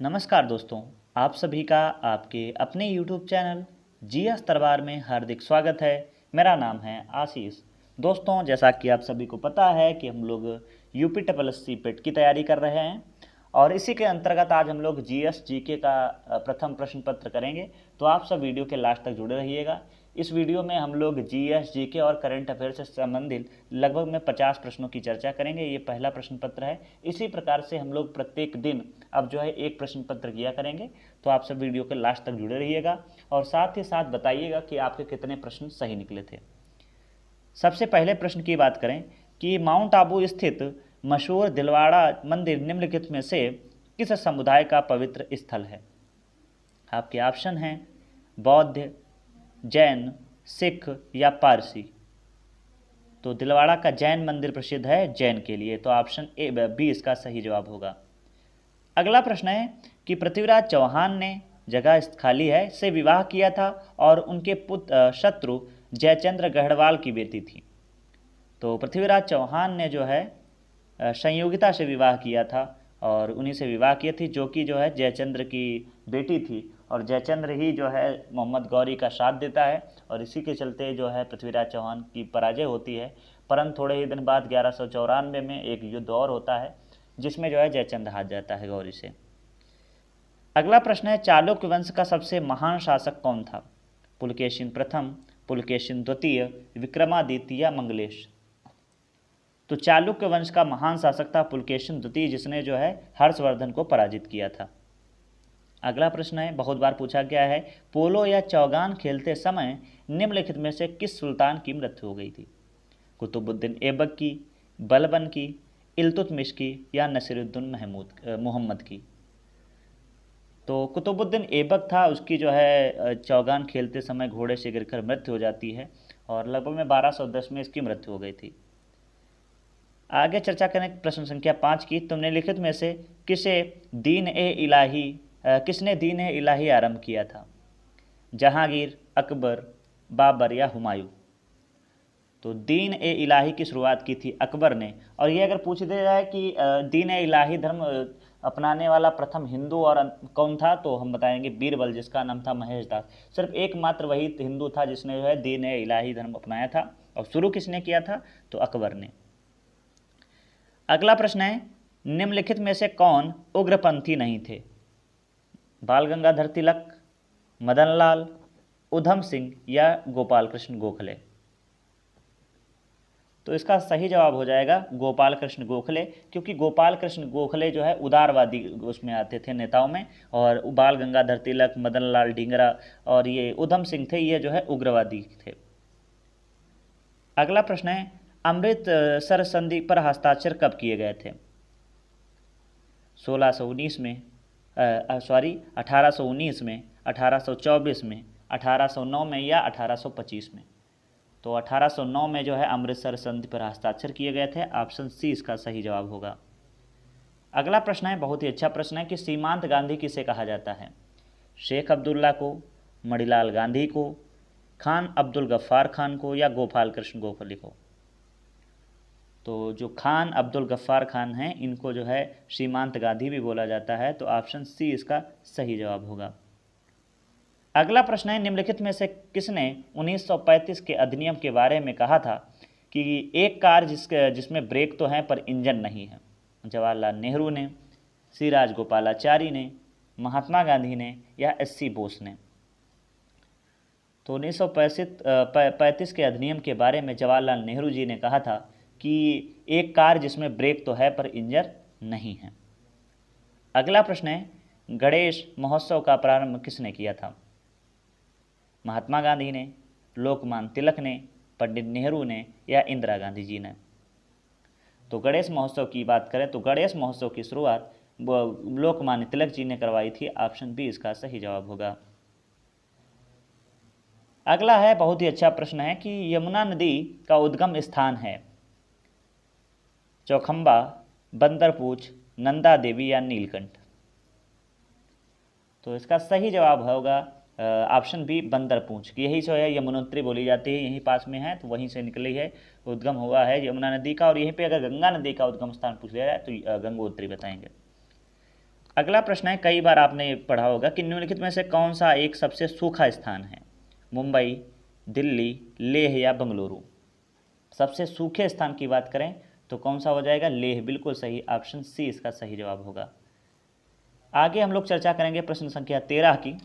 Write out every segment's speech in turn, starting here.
नमस्कार दोस्तों, आप सभी का आपके अपने YouTube चैनल जीएस दरबार में हार्दिक स्वागत है। मेरा नाम है आशीष। दोस्तों, जैसा कि आप सभी को पता है कि हम लोग यूपी ट्रिपल एस सी पेट की तैयारी कर रहे हैं और इसी के अंतर्गत आज हम लोग जीएस जीके का प्रथम प्रश्न पत्र करेंगे। तो आप सब वीडियो के लास्ट तक जुड़े रहिएगा। इस वीडियो में हम लोग जीएस जीके और करंट अफेयर से संबंधित लगभग में 50 प्रश्नों की चर्चा करेंगे। ये पहला प्रश्न पत्र है। इसी प्रकार से हम लोग प्रत्येक दिन अब जो है एक प्रश्न पत्र किया करेंगे। तो आप सब वीडियो के लास्ट तक जुड़े रहिएगा और साथ ही साथ बताइएगा कि आपके कितने प्रश्न सही निकले थे। सबसे पहले प्रश्न की बात करें कि माउंट आबू स्थित मशहूर दिलवाड़ा मंदिर निम्नलिखित में से किस समुदाय का पवित्र स्थल है। आपके ऑप्शन हैं बौद्ध, जैन, सिख या पारसी। तो दिलवाड़ा का जैन मंदिर प्रसिद्ध है जैन के लिए, तो ऑप्शन ए बी इसका सही जवाब होगा। अगला प्रश्न है कि पृथ्वीराज चौहान ने जगह खाली है से विवाह किया था और उनके पुत्र शत्रु जयचंद्र गढ़वाल की बेटी थी। तो पृथ्वीराज चौहान ने जो है संयोगिता से विवाह किया था और उन्हीं से विवाह की थी, जो कि जो है जयचंद्र की बेटी थी और जयचंद्र ही जो है मोहम्मद गौरी का साथ देता है और इसी के चलते जो है पृथ्वीराज चौहान की पराजय होती है। परंतु थोड़े ही दिन बाद 1194 में एक युद्ध और होता है जिसमें जो है जयचंद्र हार जाता है गौरी से। अगला प्रश्न है चालुक्य वंश का सबसे महान शासक कौन था। पुलकेशिन प्रथम, पुलकेशिन द्वितीय, विक्रमादित्य या मंगलेश। तो चालुक्य वंश का महान शासक था पुलकेशिन द्वितीय, जिसने जो है हर्षवर्धन को पराजित किया था। अगला प्रश्न है, बहुत बार पूछा गया है, पोलो या चौगान खेलते समय निम्नलिखित में से किस सुल्तान की मृत्यु हो गई थी। कुतुबुद्दीन ऐबक की, बलबन की, इल्तुतमिश की या नसीरुद्दीन मोहम्मद की। तो कुतुबुद्दीन ऐबक था, उसकी जो है चौगान खेलते समय घोड़े से गिरकर मृत्यु हो जाती है और लगभग में 1210 में इसकी मृत्यु हो गई थी। आगे चर्चा करें प्रश्न संख्या 5 की। तो निम्नलिखित में से किसने दीन ए इलाही आरंभ किया था। जहांगीर, अकबर, बाबर या हुमायूं। तो दीन ए इलाही की शुरुआत की थी अकबर ने। और ये अगर पूछ दिया जाए कि दीन ए इलाही धर्म अपनाने वाला प्रथम हिंदू और कौन था, तो हम बताएंगे बीरबल, जिसका नाम था महेश दास। सिर्फ एकमात्र वही हिंदू था जिसने जो है दीन ए इलाही धर्म अपनाया था। और शुरू किसने किया था, तो अकबर ने। अगला प्रश्न है, निम्नलिखित में से कौन उग्रपंथी नहीं थे। बाल गंगाधर तिलक, मदन लाल, उधम सिंह या गोपाल कृष्ण गोखले। तो इसका सही जवाब हो जाएगा गोपाल कृष्ण गोखले, क्योंकि गोपाल कृष्ण गोखले जो है उदारवादी उसमें आते थे नेताओं में, और बाल गंगाधर तिलक, मदन लाल ढींगरा और ये उधम सिंह थे, ये जो है उग्रवादी थे। अगला प्रश्न है, अमृतसर संधि पर हस्ताक्षर कब किए गए थे। 1819 में, 1824 में, 1809 में या 1825 में। तो 1809 में जो है अमृतसर संधि पर हस्ताक्षर किए गए थे। ऑप्शन सी इसका सही जवाब होगा। अगला प्रश्न है, बहुत ही अच्छा प्रश्न है कि सीमांत गांधी किसे कहा जाता है। शेख अब्दुल्ला को, मणिलाल गांधी को, खान अब्दुल गफ्फार खान को या गोपाल कृष्ण गोखले को। तो जो खान अब्दुल गफ्फार खान हैं, इनको जो है सीमांत गांधी भी बोला जाता है। तो ऑप्शन सी इसका सही जवाब होगा। अगला प्रश्न है, निम्नलिखित में से किसने 1935 के अधिनियम के बारे में कहा था कि एक कार जिसमें ब्रेक तो हैं पर इंजन नहीं है। जवाहरलाल नेहरू ने, सी राजगोपालाचारी ने, महात्मा गांधी ने या एस.सी. बोस ने। तो 1935 के अधिनियम के बारे में जवाहरलाल नेहरू जी ने कहा था कि एक कार जिसमें ब्रेक तो है पर इंजन नहीं है। अगला प्रश्न है, गणेश महोत्सव का प्रारंभ किसने किया था। महात्मा गांधी ने, लोकमान्य तिलक ने, पंडित नेहरू ने या इंदिरा गांधी जी ने। तो गणेश महोत्सव की बात करें तो गणेश महोत्सव की शुरुआत लोकमान्य तिलक जी ने करवाई थी। ऑप्शन बी इसका सही जवाब होगा। अगला है, बहुत ही अच्छा प्रश्न है कि यमुना नदी का उद्गम स्थान है। चौखंबा, बंदरपूछ, नंदा देवी या नीलकंठ। तो इसका सही जवाब होगा ऑप्शन बी बंदरपूछ। यही जो है यमुनोत्री बोली जाती है, यहीं पास में है, तो वहीं से निकली है, उद्गम हुआ है यमुना नदी का। और यहीं पे अगर गंगा नदी का उद्गम स्थान पूछ लिया जाए तो गंगोत्री बताएंगे। अगला प्रश्न है, कई बार आपने पढ़ा होगा कि निम्नलिखित में से कौन सा एक सबसे सूखा स्थान है? मुंबई, दिल्ली, लेह या बंगलुरु? सबसे सूखे स्थान की बात करें तो कौन सा हो जाएगा? लेह, बिल्कुल सही, ऑप्शन सी इसका सही जवाब होगा। आगे हम लोग चर्चा करेंगे प्रश्न संख्या 13 की।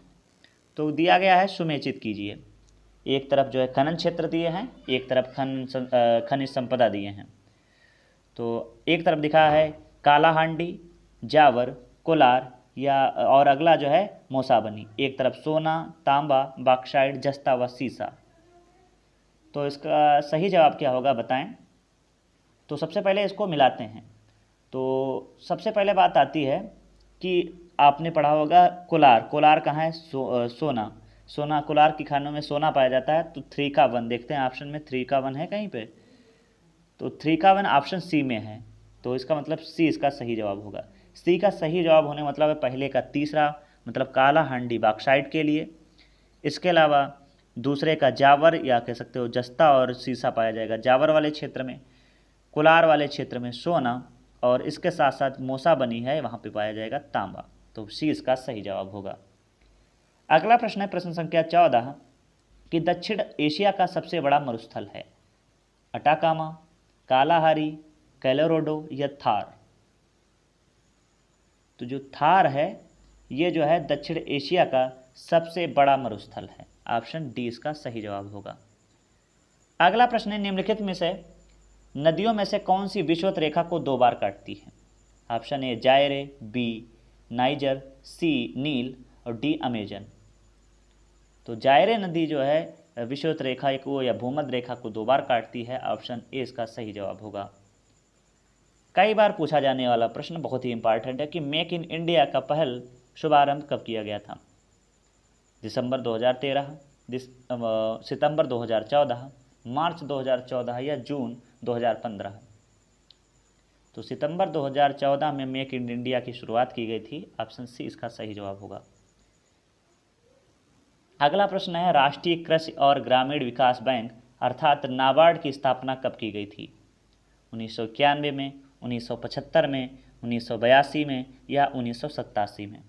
तो दिया गया है, सुमेचित कीजिए। एक तरफ जो है खनन क्षेत्र दिए हैं, एक तरफ खनिज संपदा दिए हैं। तो एक तरफ दिखा है कालाहांडी, जावर, कोलार या और अगला जो है मौसाबनी। एक तरफ सोना, तांबा, बॉक्साइट, जस्ता व सीसा। तो इसका सही जवाब क्या होगा बताएं। तो सबसे पहले इसको मिलाते हैं। तो सबसे पहले बात आती है कि आपने पढ़ा होगा कोलार। कोलार कहाँ है? सोना। सोना, कोलार की खानों में सोना पाया जाता है। तो 3 का 1 देखते हैं, ऑप्शन में 3 का 1 है कहीं पे? तो 3 का 1 ऑप्शन सी में है। तो इसका मतलब सी इसका सही जवाब होगा। सी का सही जवाब होने मतलब है पहले का तीसरा, मतलब काला हांडी बॉक्साइट के लिए। इसके अलावा दूसरे का जावर या कह सकते हो जस्ता और सीसा पाया जाएगा जावर वाले क्षेत्र में। कोलार वाले क्षेत्र में सोना, और इसके साथ साथ मोसा बनी है, वहाँ पे पाया जाएगा तांबा। तो सी इसका सही जवाब होगा। अगला प्रश्न है प्रश्न संख्या 14 कि दक्षिण एशिया का सबसे बड़ा मरुस्थल है? अटाकामा, कालाहारी, कैलोरोडो या थार? तो जो थार है ये जो है दक्षिण एशिया का सबसे बड़ा मरुस्थल है। ऑप्शन डी इसका सही जवाब होगा। अगला प्रश्न है, निम्नलिखित में से नदियों में से कौन सी विषुवत रेखा को 2 बार काटती है? Option A Zaire, B Niger, C नील और डी अमेजन। तो जायरे नदी जो है विषुवत रेखा को या भूमध्य रेखा को 2 बार काटती है। ऑप्शन ए इसका सही जवाब होगा। कई बार पूछा जाने वाला प्रश्न, बहुत ही इंपॉर्टेंट है कि मेक इन इंडिया का पहल शुभारंभ कब किया गया था? दिसंबर 2013, सितंबर 2014, मार्च 2014 या जून 2015? तो सितंबर 2014 में मेक इन इंडिया की शुरुआत की गई थी। ऑप्शन सी इसका सही जवाब होगा। अगला प्रश्न है, राष्ट्रीय कृषि और ग्रामीण विकास बैंक अर्थात नाबार्ड की स्थापना कब की गई थी? 1991 में, 1975 में, 1982 में या 1987 में?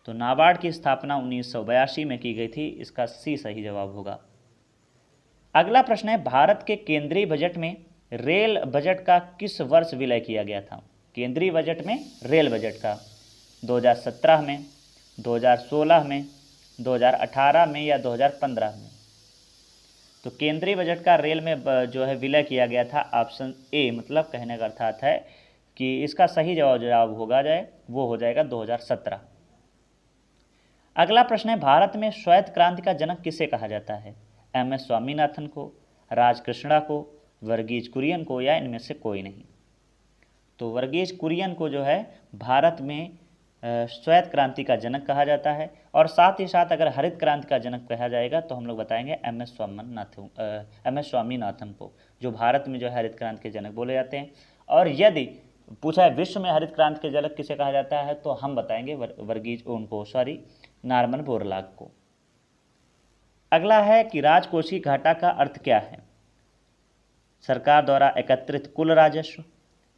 तो नाबार्ड की स्थापना 1982 में की गई थी। इसका सी सही जवाब होगा। अगला प्रश्न है, भारत के केंद्रीय बजट में रेल बजट का किस वर्ष विलय किया गया था? केंद्रीय बजट में रेल बजट का 2017 में, 2016 में, 2018 में या 2015 में? तो केंद्रीय बजट का रेल में जो है विलय किया गया था। ऑप्शन ए, मतलब कहने का अर्थात है कि इसका सही जवाब होगा वो हो जाएगा 2017। अगला प्रश्न है, भारत में श्वेत क्रांति का जनक किसे कहा जाता है? एम.एस. स्वामीनाथन को, राजकृष्णा को, वर्गीज कुरियन को या इनमें से कोई नहीं? तो वर्गीज कुरियन को जो है भारत में श्वेत क्रांति का जनक कहा जाता है। और साथ ही साथ अगर हरित क्रांति का जनक कहा जाएगा तो हम लोग बताएंगे एम.एस. स्वामीनाथन को, जो भारत में जो है हरित क्रांति के जनक बोले जाते हैं। और यदि पूछा है विश्व में हरित क्रांति के जनक किसे कहा जाता है तो हम बताएंगे नॉर्मन बोरलॉग को। अगला है कि राजकोषीय घाटा का अर्थ क्या है? सरकार द्वारा एकत्रित कुल राजस्व,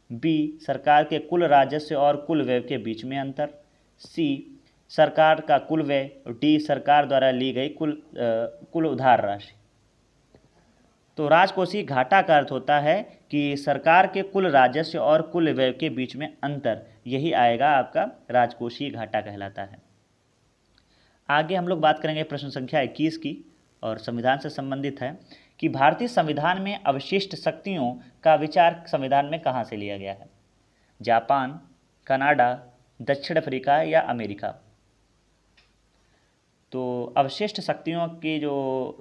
बी सरकार के कुल राजस्व और कुल व्यय के बीच में अंतर, सी सरकार का कुल व्यय, डी सरकार द्वारा ली गई कुल उधार राशि। तो राजकोषीय घाटा का अर्थ होता है कि सरकार के कुल राजस्व और कुल व्यय के बीच में अंतर, यही आएगा आपका राजकोषीय घाटा कहलाता है। आगे हम लोग बात करेंगे प्रश्न संख्या 21 की, और संविधान से संबंधित है कि भारतीय संविधान में अवशिष्ट शक्तियों का विचार संविधान में कहाँ से लिया गया है? जापान, कनाडा, दक्षिण अफ्रीका या अमेरिका? तो अवशिष्ट शक्तियों की जो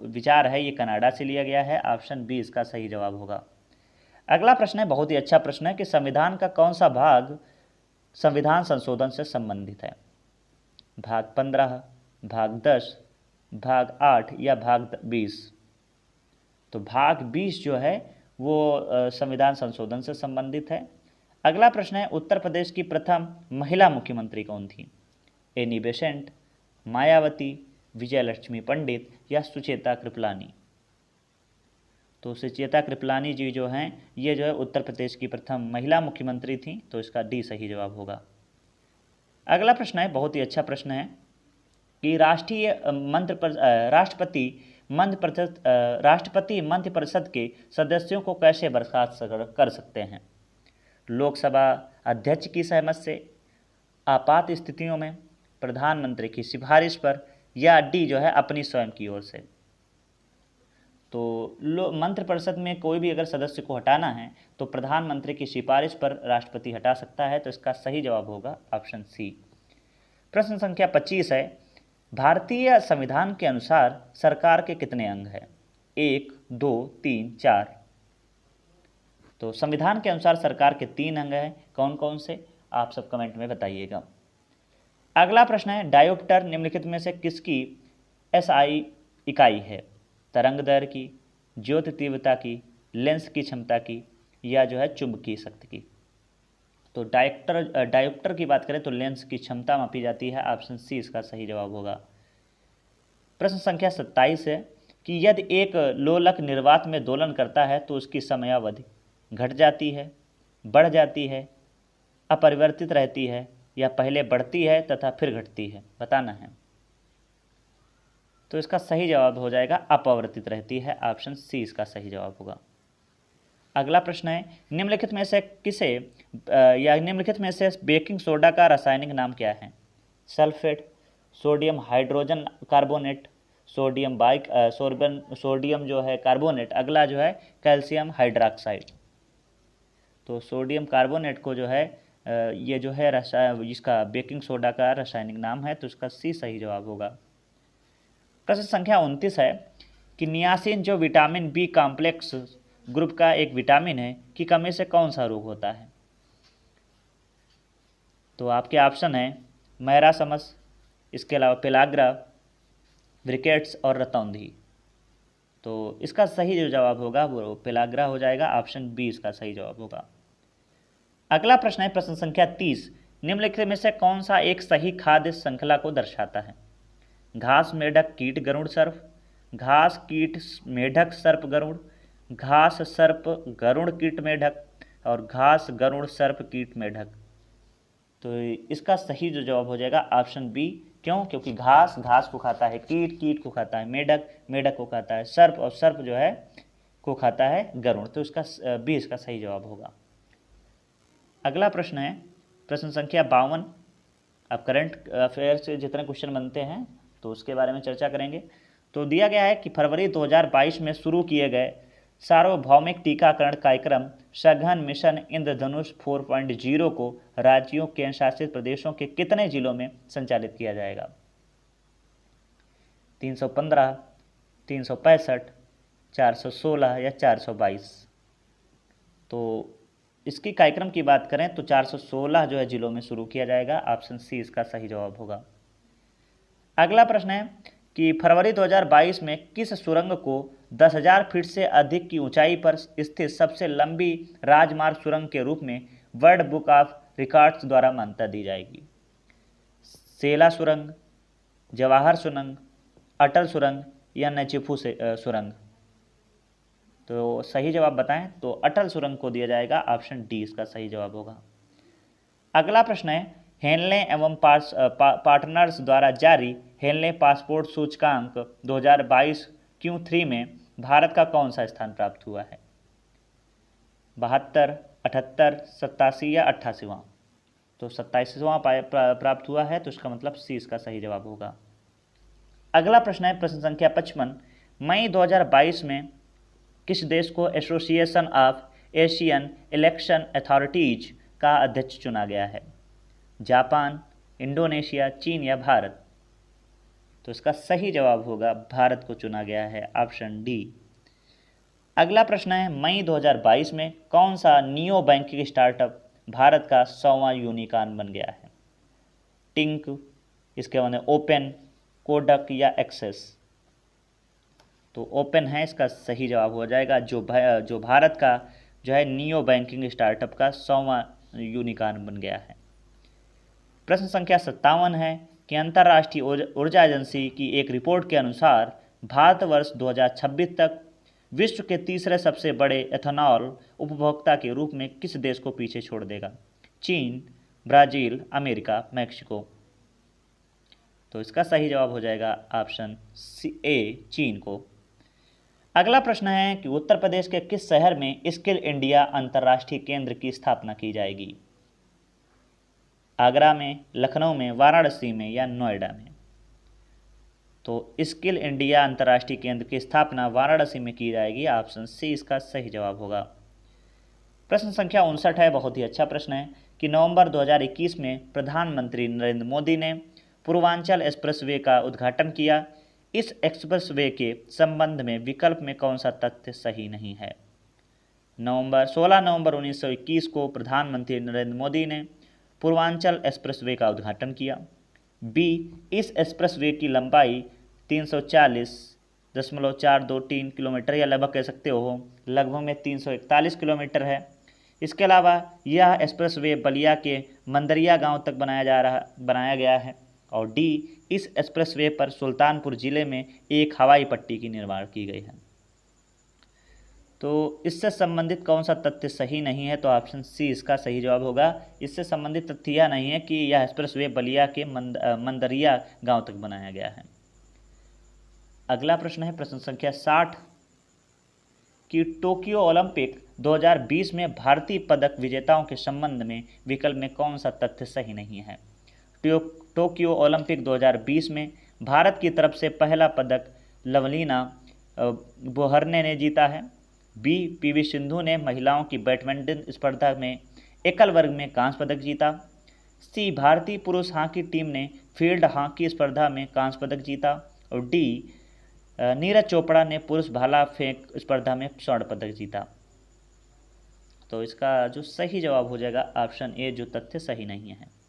विचार है ये कनाडा से लिया गया है। ऑप्शन बी इसका सही जवाब होगा। अगला प्रश्न है, बहुत ही अच्छा प्रश्न है कि संविधान का कौन सा भाग संविधान संशोधन से संबंधित है? भाग 15, भाग 10, भाग 8 या भाग 20? तो भाग 20 जो है वो संविधान संशोधन से संबंधित है। अगला प्रश्न है, उत्तर प्रदेश की प्रथम महिला मुख्यमंत्री कौन थी? एनी बेसेंट, मायावती, विजयलक्ष्मी पंडित या सुचेता कृपलानी? तो सुचेता कृपलानी जी जो हैं ये जो है उत्तर प्रदेश की प्रथम महिला मुख्यमंत्री थी। तो इसका डी सही जवाब होगा। अगला प्रश्न है, बहुत ही अच्छा प्रश्न है कि राष्ट्रपति मंत्रिपरिषद के सदस्यों को कैसे बर्खास्त कर सकते हैं? लोकसभा अध्यक्ष की सहमति से, आपात स्थितियों में, प्रधानमंत्री की सिफारिश पर, या डी जो है अपनी स्वयं की ओर से। तो मंत्रिपरिषद में कोई भी अगर सदस्य को हटाना है तो प्रधानमंत्री की सिफारिश पर राष्ट्रपति हटा सकता है। तो इसका सही जवाब होगा ऑप्शन सी। प्रश्न संख्या 25 है, भारतीय संविधान के अनुसार सरकार के कितने अंग हैं? 1, 2, 3, 4। तो संविधान के अनुसार सरकार के 3 अंग हैं। कौन कौन से, आप सब कमेंट में बताइएगा। अगला प्रश्न है, डायोप्टर निम्नलिखित में से किसकी एसआई इकाई है? तरंग दैर्घ्य की, ज्योति तीव्रता की, लेंस की क्षमता की, या जो है चुंबकीय शक्ति की। तो डायोप्टर की बात करें तो लेंस की क्षमता मापी जाती है। ऑप्शन सी इसका सही जवाब होगा। प्रश्न संख्या 27 है कि यदि एक लोलक निर्वात में दोलन करता है तो उसकी समयावधि घट जाती है, बढ़ जाती है, अपरिवर्तित रहती है, या पहले बढ़ती है तथा फिर घटती है? बताना है। तो इसका सही जवाब हो जाएगा अपरिवर्तित रहती है। ऑप्शन सी इसका सही जवाब होगा। अगला प्रश्न है, निम्नलिखित में से बेकिंग सोडा का रासायनिक नाम क्या है? Sulphate, sodium hydrogen carbonate, sodium जो है कार्बोनेट, अगला जो है कैल्शियम हाइड्रोक्साइड। तो सोडियम कार्बोनेट को जो है ये जो है इसका बेकिंग सोडा का रासायनिक नाम है। तो इसका सी सही जवाब होगा। प्रश्न संख्या 29 है कि नियासिन जो विटामिन बी कॉम्प्लेक्स ग्रुप का एक विटामिन है की कमी से कौन सा रोग होता है? तो आपके ऑप्शन है मैरासमस, इसके अलावा पेलाग्रा, ब्रिकेट्स और रतौंधी। तो इसका सही जो जवाब होगा वो पेलाग्रा हो जाएगा। ऑप्शन बी इसका सही जवाब होगा। अगला प्रश्न है, प्रश्न संख्या 30, निम्नलिखित में से कौन सा एक सही खाद्य श्रृंखला को दर्शाता है? घास मेढक कीट गरुड़ सर्प, घास कीट मेढक सर्प गरुड़, घास सर्प गरुड़ कीट मेढक, और घास गरुड़ सर्प कीट मेढक। तो इसका सही जो जवाब हो जाएगा ऑप्शन बी। क्यों? क्योंकि घास घास को खाता है, कीट कीट को खाता है, मेढक मेढक को खाता है, सर्प और सर्प जो है को खाता है गरुड़। तो इसका बी इसका सही जवाब होगा। अगला प्रश्न है, प्रश्न संख्या 52। अब करंट अफेयर से जितने क्वेश्चन बनते हैं तो उसके बारे में चर्चा करेंगे। तो दिया गया है कि फरवरी 2022 में शुरू किए गए सार्वभौमिक टीकाकरण कार्यक्रम सघन मिशन इंद्रधनुष 4.0 को राज्यों, केंद्र शासित प्रदेशों के कितने जिलों में संचालित किया जाएगा? 315, 365, 416 या 422? तो इसकी कार्यक्रम की बात करें तो 416 जो है जिलों में शुरू किया जाएगा। ऑप्शन सी इसका सही जवाब होगा। अगला प्रश्न है कि फरवरी 2022 में किस सुरंग को 10,000 फीट से अधिक की ऊंचाई पर स्थित सबसे लंबी राजमार्ग सुरंग के रूप में वर्ल्ड बुक ऑफ रिकॉर्ड्स द्वारा मान्यता दी जाएगी? सेला सुरंग, जवाहर सुरंग, अटल सुरंग, या नचिफू सुरंग? तो सही जवाब बताएं। तो अटल सुरंग को दिया जाएगा। ऑप्शन डी इसका सही जवाब होगा। अगला प्रश्न है, हेनले एवं पार्टनर्स द्वारा जारी हेनले पासपोर्ट सूचकांक 2022 Q3 में भारत का कौन सा स्थान प्राप्त हुआ है? 72, 78, 87 या 88वां? तो 27वां प्राप्त हुआ है। तो इसका मतलब सी इसका सही जवाब होगा। अगला प्रश्न है, प्रश्न संख्या 55। मई 2022 में किस देश को association of Asian election authorities का अध्यक्ष चुना गया है? जापान, इंडोनेशिया, चीन या भारत? तो इसका सही जवाब होगा भारत को चुना गया है। Option D. अगला प्रश्न है, मई 2022 में कौन सा नियो बैंकिंग स्टार्टअप भारत का 100वां यूनिकॉर्न बन गया है? टिंक, इसके बाद ओपन, कोडक या एक्सेस? तो ओपन है इसका सही जवाब हो जाएगा, जो भारत का जो है नियो बैंकिंग स्टार्टअप का 100वां यूनिकॉर्न बन गया है। प्रश्न संख्या 57 है कि अंतर्राष्ट्रीय ऊर्जा एजेंसी की एक रिपोर्ट के अनुसार भारत वर्ष 2026 तक विश्व के तीसरे सबसे बड़े एथेनॉल उपभोक्ता के रूप में किस देश को पीछे छोड़ देगा? चीन, ब्राज़ील, अमेरिका, मैक्सिको। तो इसका सही जवाब हो जाएगा ऑप्शन ए, चीन को। अगला प्रश्न है कि उत्तर प्रदेश के किस शहर में स्किल इंडिया अंतर्राष्ट्रीय केंद्र की स्थापना की जाएगी? आगरा में, लखनऊ में, वाराणसी में या नोएडा में? तो स्किल इंडिया अंतर्राष्ट्रीय केंद्र की स्थापना वाराणसी में की जाएगी, ऑप्शन सी इसका सही जवाब होगा। प्रश्न संख्या 59 है, बहुत ही अच्छा प्रश्न है कि नवंबर 2021 में प्रधानमंत्री नरेंद्र मोदी ने पूर्वांचल एक्सप्रेसवे का उद्घाटन किया। इस एक्सप्रेसवे के संबंध में विकल्प में कौन सा तथ्य सही नहीं है? 16 नवंबर 1921 को प्रधानमंत्री नरेंद्र मोदी ने पूर्वांचल एक्सप्रेसवे का उद्घाटन किया। बी, इस एक्सप्रेसवे की लंबाई 340.423 किलोमीटर या लगभग कह सकते हो लगभग में 341 किलोमीटर है। इसके अलावा यह एक्सप्रेसवे बलिया के मंदरिया गांव तक बनाया गया है। और डी, इस एक्सप्रेसवे पर सुल्तानपुर जिले में एक हवाई पट्टी की निर्माण की गई है। तो इससे संबंधित कौन सा तथ्य सही नहीं है? तो ऑप्शन सी इसका सही जवाब होगा। इससे संबंधित तथ्य यह नहीं है कि यह एक्सप्रेसवे बलिया के मंदरिया गांव तक बनाया गया है। अगला प्रश्न है प्रश्न संख्या 60 कि टोक्यो ओलंपिक 2020 में भारतीय पदक विजेताओं के संबंध में विकल्प में कौन सा तथ्य सही नहीं है? टोक्यो ओलंपिक 2020 में भारत की तरफ से पहला पदक लवलीना बोहरने ने जीता है। बी, पीवी सिंधु ने महिलाओं की बैडमिंटन स्पर्धा में एकल वर्ग में कांस्य पदक जीता। सी, भारतीय पुरुष हॉकी टीम ने फील्ड हॉकी स्पर्धा में कांस्य पदक जीता। और डी, नीरज चोपड़ा ने पुरुष भाला फेंक स्पर्धा में स्वर्ण पदक जीता। तो इसका जो सही जवाब हो जाएगा ऑप्शन ए, जो तथ्य सही नहीं है।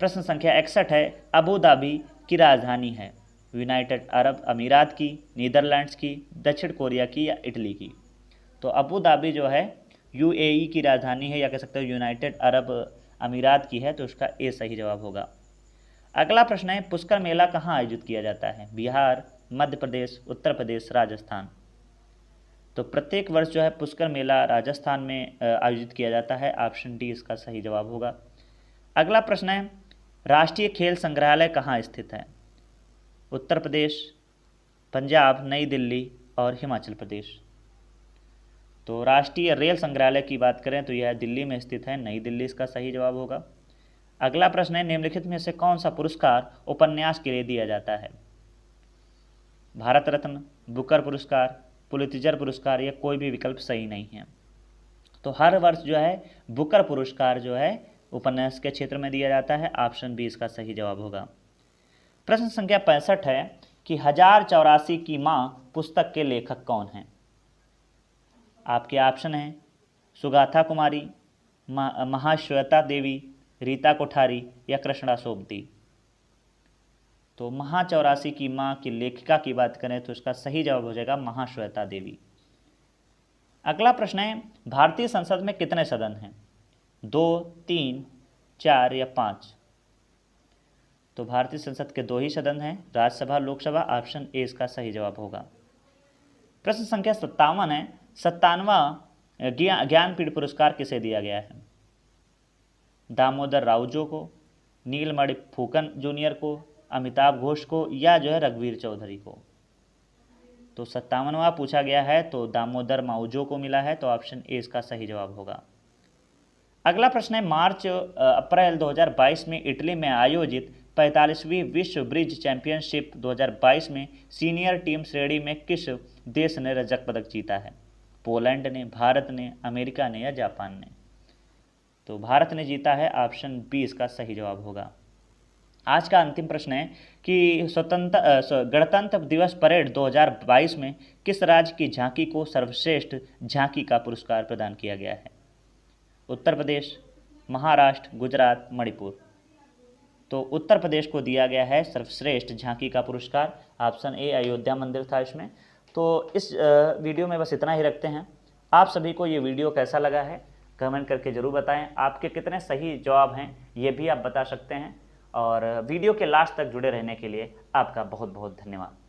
प्रश्न संख्या 61 है, अबू धाबी की राजधानी है यूनाइटेड अरब अमीरात की, नीदरलैंड्स की, दक्षिण कोरिया की या इटली की? तो अबू धाबी जो है यूएई की राजधानी है या कह सकते हो यूनाइटेड अरब अमीरात की है, तो उसका ए सही जवाब होगा। अगला प्रश्न है, पुष्कर मेला कहाँ आयोजित किया जाता है? बिहार, मध्य प्रदेश, उत्तर प्रदेश, राजस्थान? तो प्रत्येक वर्ष जो है पुष्कर मेला राजस्थान में आयोजित किया जाता है, ऑप्शन डी इसका सही जवाब होगा। अगला प्रश्न है, राष्ट्रीय खेल संग्रहालय कहाँ स्थित है? उत्तर प्रदेश, पंजाब, नई दिल्ली और हिमाचल प्रदेश? तो राष्ट्रीय रेल संग्रहालय की बात करें तो यह दिल्ली में स्थित है, नई दिल्ली इसका सही जवाब होगा। अगला प्रश्न है, निम्नलिखित में से कौन सा पुरस्कार उपन्यास के लिए दिया जाता है? भारत रत्न, बुकर पुरस्कार, पुलित्जर पुरस्कार या कोई भी विकल्प सही नहीं है। तो हर वर्ष जो है बुकर पुरस्कार जो है उपन्यास के क्षेत्र में दिया जाता है, ऑप्शन बी इसका सही जवाब होगा। प्रश्न संख्या 65 है कि 1084 की माँ पुस्तक के लेखक कौन हैं? आपके ऑप्शन हैं सुगाथा कुमारी, महाश्वेता देवी, रीता कोठारी या कृष्णा सोबती? तो 1084 की माँ की लेखिका की बात करें तो इसका सही जवाब हो जाएगा महाश्वेता देवी। अगला प्रश्न है, भारतीय संसद में कितने सदन हैं? 2, 3, 4 या 5? तो भारतीय संसद के 2 ही सदन हैं, राज्यसभा, लोकसभा, ऑप्शन ए इसका सही जवाब होगा। प्रश्न संख्या 57 है, 57वां ज्ञानपीठ पुरस्कार किसे दिया गया है? दामोदर राउजो को, नीलमणि फूकन जूनियर को, अमिताभ घोष को या जो है रघुवीर चौधरी को? तो 57वां पूछा गया है तो दामोदर माउजो को मिला है, तो ऑप्शन ए इसका सही जवाब होगा। अगला प्रश्न है, अप्रैल 2022 में इटली में आयोजित 45वीं विश्व ब्रिज चैंपियनशिप 2022 में सीनियर टीम श्रेणी में किस देश ने रजत पदक जीता है? पोलैंड ने, भारत ने, अमेरिका ने या जापान ने? तो भारत ने जीता है, ऑप्शन बी इसका सही जवाब होगा। आज का अंतिम प्रश्न है कि गणतंत्र दिवस परेड 2022 में किस राज्य की झांकी को सर्वश्रेष्ठ झांकी का पुरस्कार प्रदान किया गया है? उत्तर प्रदेश, महाराष्ट्र, गुजरात, मणिपुर? तो उत्तर प्रदेश को दिया गया है सर्वश्रेष्ठ झांकी का पुरस्कार, ऑप्शन ए अयोध्या मंदिर था इसमें। तो इस वीडियो में बस इतना ही रखते हैं। आप सभी को ये वीडियो कैसा लगा है कमेंट करके ज़रूर बताएं। आपके कितने सही जवाब हैं ये भी आप बता सकते हैं। और वीडियो के लास्ट तक जुड़े रहने के लिए आपका बहुत बहुत धन्यवाद।